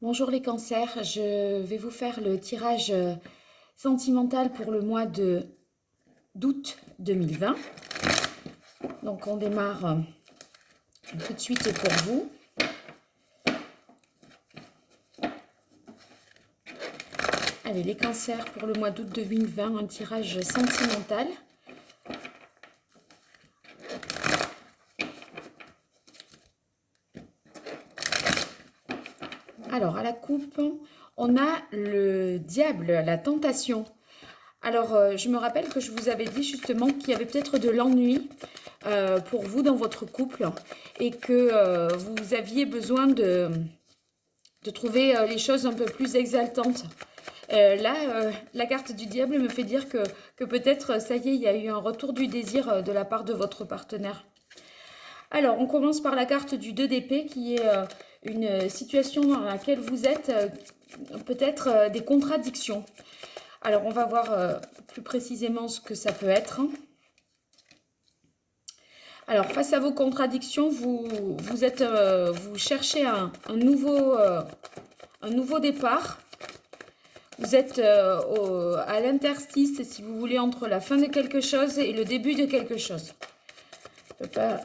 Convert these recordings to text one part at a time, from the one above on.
Bonjour les cancers, je vais vous faire le tirage sentimental pour le mois d'août 2020. Donc on démarre tout de suite pour vous. Allez, les cancers pour le mois d'août 2020, un tirage sentimental. Alors, à la coupe, on a le diable, la tentation. Alors, je me rappelle que je vous avais dit justement qu'il y avait peut-être de l'ennui pour vous dans votre couple et que vous aviez besoin de trouver les choses un peu plus exaltantes. Là, la carte du diable me fait dire que peut-être, ça y est, il y a eu un retour du désir de la part de votre partenaire. Alors, on commence par la carte du 2 d'épée qui est une situation dans laquelle vous êtes peut-être des contradictions. Alors, on va voir plus précisément ce que ça peut être. Alors, face à vos contradictions, vous cherchez un nouveau départ. Vous êtes à l'interstice, si vous voulez, entre la fin de quelque chose et le début de quelque chose. Je peux pas...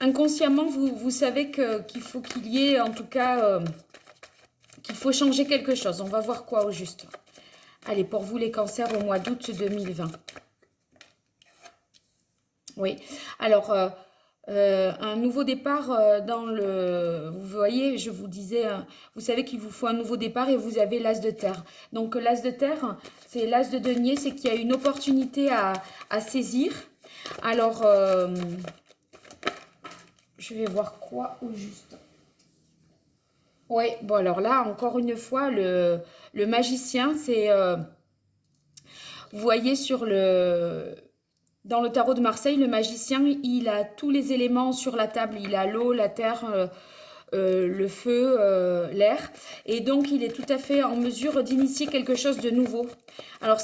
Inconsciemment, vous savez qu'il faut qu'il y ait, en tout cas, qu'il faut changer quelque chose. On va voir quoi au juste. Allez, pour vous les cancers au mois d'août 2020. Oui, alors, un nouveau départ dans le... Vous voyez, je vous disais, vous savez qu'il vous faut un nouveau départ et vous avez l'as de terre. Donc, l'as de terre, c'est l'as de denier, c'est qu'il y a une opportunité à saisir. Alors, je vais voir quoi au juste. Oui, bon alors là, encore une fois, le magicien, c'est... vous voyez dans le tarot de Marseille, le magicien, il a tous les éléments sur la table. Il a l'eau, la terre, le feu, l'air. Et donc, il est tout à fait en mesure d'initier quelque chose de nouveau. Alors,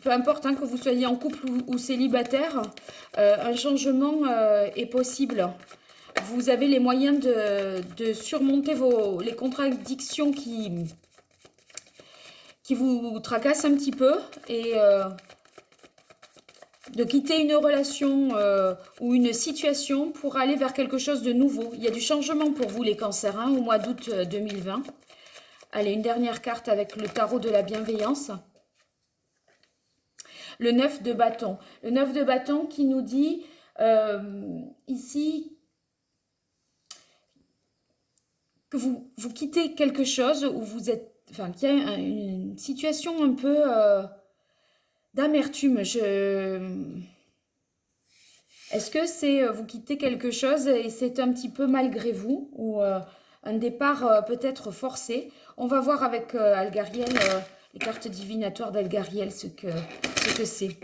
peu importe que vous soyez en couple ou célibataire, un changement est possible. Vous avez les moyens de surmonter les contradictions qui vous tracassent un petit peu et de quitter une relation ou une situation pour aller vers quelque chose de nouveau. Il y a du changement pour vous les cancers au mois d'août 2020. Allez, une dernière carte avec le tarot de la bienveillance. Le 9 de bâton. Le 9 de bâton qui nous dit ici que vous quittez quelque chose où vous êtes... Enfin, qu'il y a une situation un peu d'amertume. Est-ce que c'est vous quittez quelque chose et c'est un petit peu malgré vous ou un départ peut-être forcé? On va voir avec Algariel, les cartes divinatoires d'Algariel, ce que c'est.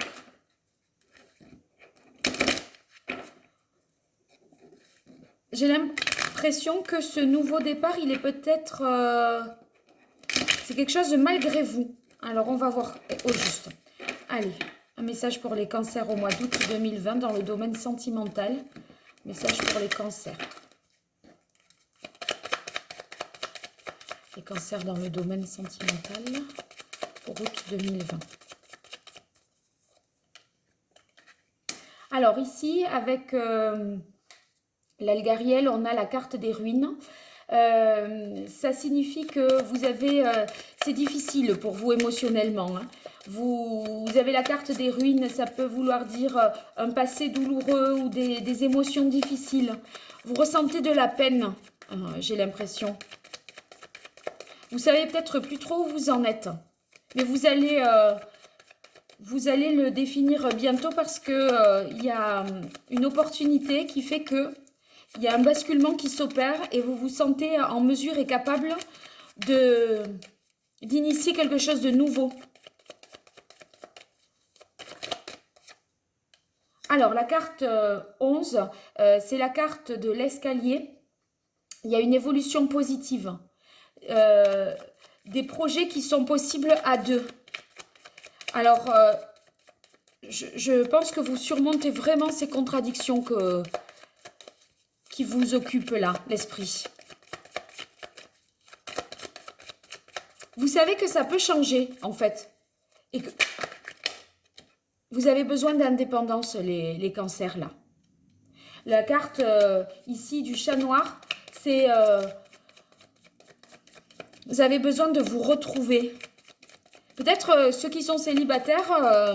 J'ai l'impression que ce nouveau départ, il est peut-être... c'est quelque chose de malgré vous. Alors, on va voir au juste. Allez, un message pour les cancers au mois d'août 2020 dans le domaine sentimental. Message pour les cancers. Les cancers dans le domaine sentimental pour août 2020. Alors ici, avec l'Algariel, on a la carte des ruines. Ça signifie que vous avez... c'est difficile pour vous émotionnellement. Vous avez la carte des ruines, ça peut vouloir dire un passé douloureux ou des émotions difficiles. Vous ressentez de la peine, j'ai l'impression. Vous savez peut-être plus trop où vous en êtes. Mais vous allez le définir bientôt parce que y a une opportunité qui fait que il y a un basculement qui s'opère et vous vous sentez en mesure et capable d'initier quelque chose de nouveau. Alors, la carte 11, c'est la carte de l'escalier. Il y a une évolution positive. Des projets qui sont possibles à deux. Alors, je pense que vous surmontez vraiment ces contradictions qui vous occupent là, l'esprit. Vous savez que ça peut changer, en fait. Et que vous avez besoin d'indépendance, les cancers, là. La carte, ici, du chat noir, c'est... vous avez besoin de vous retrouver. Peut-être ceux qui sont célibataires...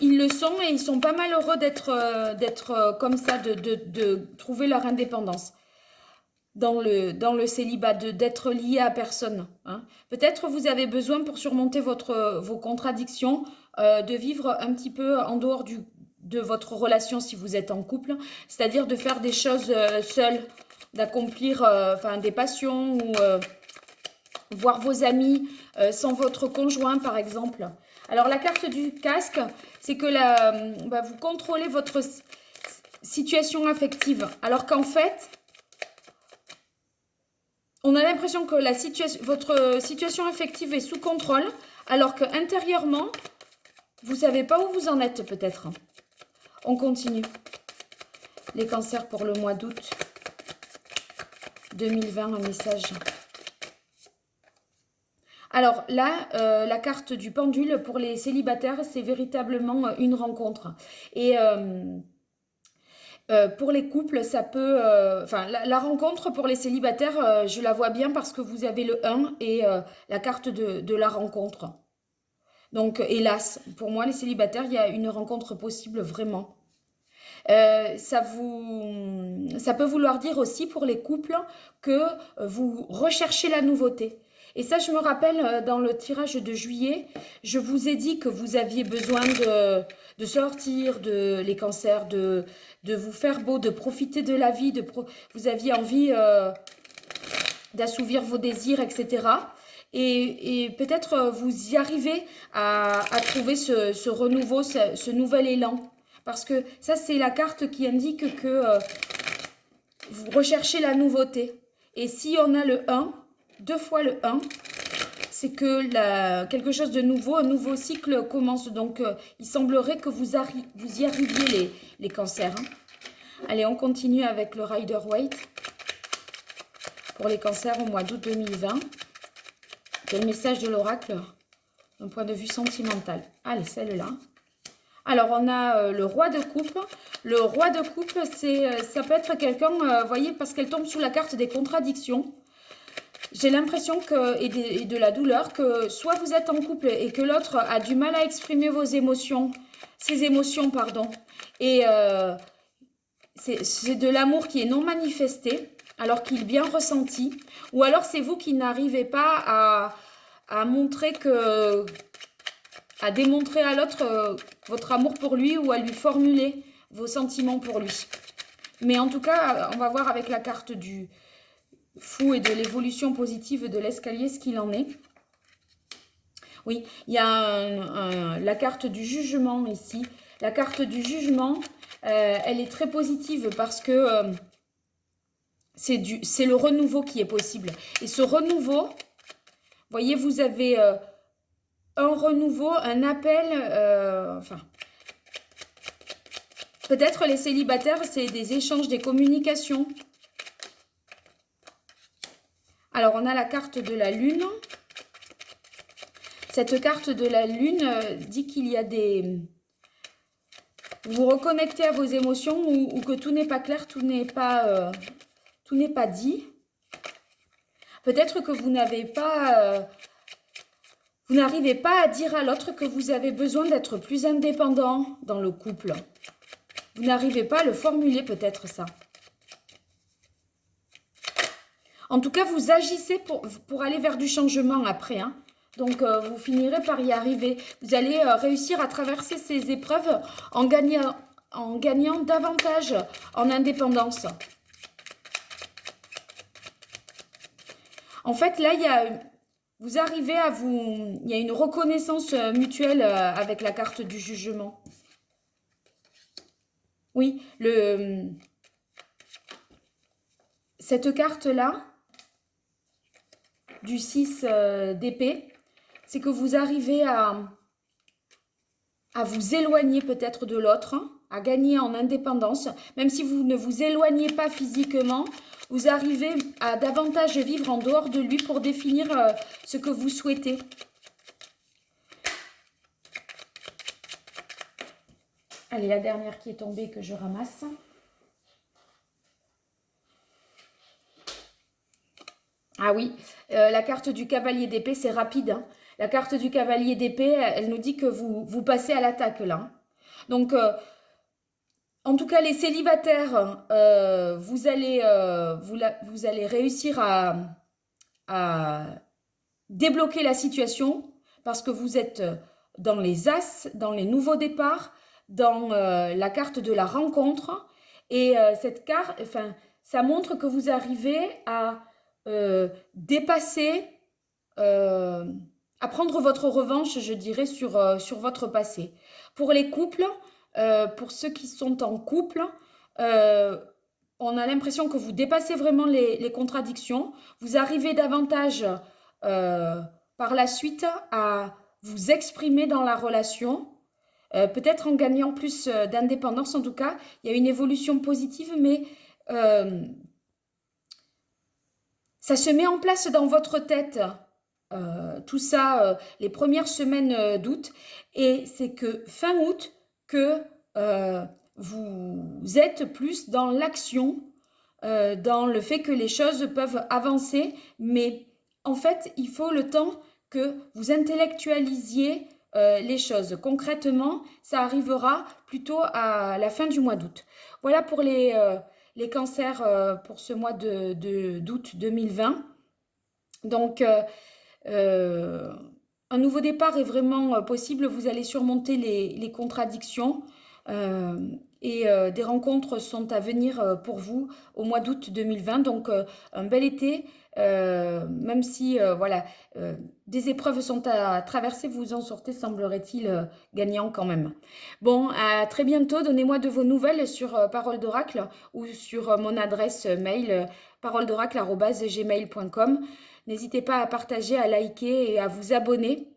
ils le sont et ils sont pas malheureux d'être comme ça, de trouver leur indépendance dans le célibat, d'être lié à personne. Hein. Peut-être vous avez besoin pour surmonter vos contradictions, de vivre un petit peu en dehors de votre relation si vous êtes en couple, c'est-à-dire de faire des choses seules, d'accomplir des passions ou voir vos amis sans votre conjoint par exemple. Alors la carte du casque, c'est que vous contrôlez votre situation affective. Alors qu'en fait, on a l'impression que votre situation affective est sous contrôle, alors qu'intérieurement, vous ne savez pas où vous en êtes peut-être. On continue. Les cancers pour le mois d'août 2020, un message. Alors là, la carte du pendule pour les célibataires, c'est véritablement une rencontre. Et pour les couples, ça peut... la rencontre pour les célibataires, je la vois bien parce que vous avez le 1 et la carte de la rencontre. Donc, hélas, pour moi, les célibataires, il y a une rencontre possible vraiment. Ça peut vouloir dire aussi pour les couples que vous recherchez la nouveauté. Et ça, je me rappelle, dans le tirage de juillet, je vous ai dit que vous aviez besoin de sortir les cancers, de vous faire beau, de profiter de la vie, vous aviez envie d'assouvir vos désirs, etc. Et peut-être vous y arrivez à trouver ce renouveau, ce nouvel élan. Parce que ça, c'est la carte qui indique que vous recherchez la nouveauté. Et si on a le 1, 2 fois le 1, c'est que quelque chose de nouveau, un nouveau cycle commence. Donc, il semblerait que vous y arriviez, les cancers. Hein. Allez, on continue avec le Rider-Waite pour les cancers au mois d'août 2020. Quel message de l'oracle d'un point de vue sentimental. Allez, celle-là. Alors, on a le roi de coupe. Le roi de coupe, ça peut être quelqu'un, vous voyez, parce qu'elle tombe sous la carte des contradictions. J'ai l'impression et de la douleur, que soit vous êtes en couple et que l'autre a du mal à exprimer ses émotions, pardon. Et c'est de l'amour qui est non manifesté, alors qu'il est bien ressenti. Ou alors c'est vous qui n'arrivez pas à montrer à démontrer à l'autre votre amour pour lui ou à lui formuler vos sentiments pour lui. Mais en tout cas, on va voir avec la carte du fou et de l'évolution positive de l'escalier ce qu'il en est. Oui, il y a la carte du jugement ici. La carte du jugement, elle est très positive parce que c'est le renouveau qui est possible. Et ce renouveau, vous voyez, vous avez un renouveau, un appel, peut-être les célibataires, c'est des échanges, des communications. Alors, on a la carte de la lune. Cette carte de la lune dit qu'il y a vous vous reconnectez à vos émotions ou que tout n'est pas clair, tout n'est pas dit. Peut-être que vous n'arrivez pas à dire à l'autre que vous avez besoin d'être plus indépendant dans le couple. Vous n'arrivez pas à le formuler, peut-être ça. En tout cas, vous agissez pour aller vers du changement après. Hein. Donc, vous finirez par y arriver. Vous allez réussir à traverser ces épreuves en gagnant davantage en indépendance. En fait, là, vous arrivez il y a une reconnaissance mutuelle avec la carte du jugement. Oui, cette carte-là, du 6 d'épée, c'est que vous arrivez à vous éloigner peut-être de l'autre, hein, à gagner en indépendance. Même si vous ne vous éloignez pas physiquement, vous arrivez à davantage vivre en dehors de lui pour définir ce que vous souhaitez. Allez, la dernière qui est tombée que je ramasse. Ah oui, la carte du cavalier d'épée, c'est rapide, hein. La carte du cavalier d'épée, elle nous dit que vous passez à l'attaque là, hein. Donc, en tout cas, les célibataires, vous allez réussir à débloquer la situation parce que vous êtes dans les as, dans les nouveaux départs, dans la carte de la rencontre. Et cette carte, enfin, ça montre que vous arrivez à dépasser, à prendre votre revanche, je dirais, sur votre passé. Pour les couples, pour ceux qui sont en couple, on a l'impression que vous dépassez vraiment les contradictions. Vous arrivez davantage par la suite à vous exprimer dans la relation, peut-être en gagnant plus d'indépendance. En tout cas, il y a une évolution positive, mais ça se met en place dans votre tête. Tout ça, les premières semaines d'août, et c'est que fin août que vous êtes plus dans l'action, dans le fait que les choses peuvent avancer, mais en fait, il faut le temps que vous intellectualisiez les choses. Concrètement, ça arrivera plutôt à la fin du mois d'août. Voilà pour les cancers pour ce mois d'août 2020. Donc, un nouveau départ est vraiment possible. Vous allez surmonter les contradictions et des rencontres sont à venir pour vous au mois d'août 2020. Donc, un bel été, même si voilà, des épreuves sont à traverser, vous en sortez, semblerait-il, gagnant quand même. Bon, à très bientôt. Donnez-moi de vos nouvelles sur Parole d'Oracle ou sur mon adresse mail paroledoracle@gmail.com. N'hésitez pas à partager, à liker et à vous abonner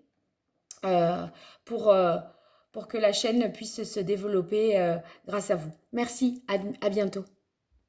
euh, pour, euh, pour que la chaîne puisse se développer grâce à vous. Merci, à bientôt.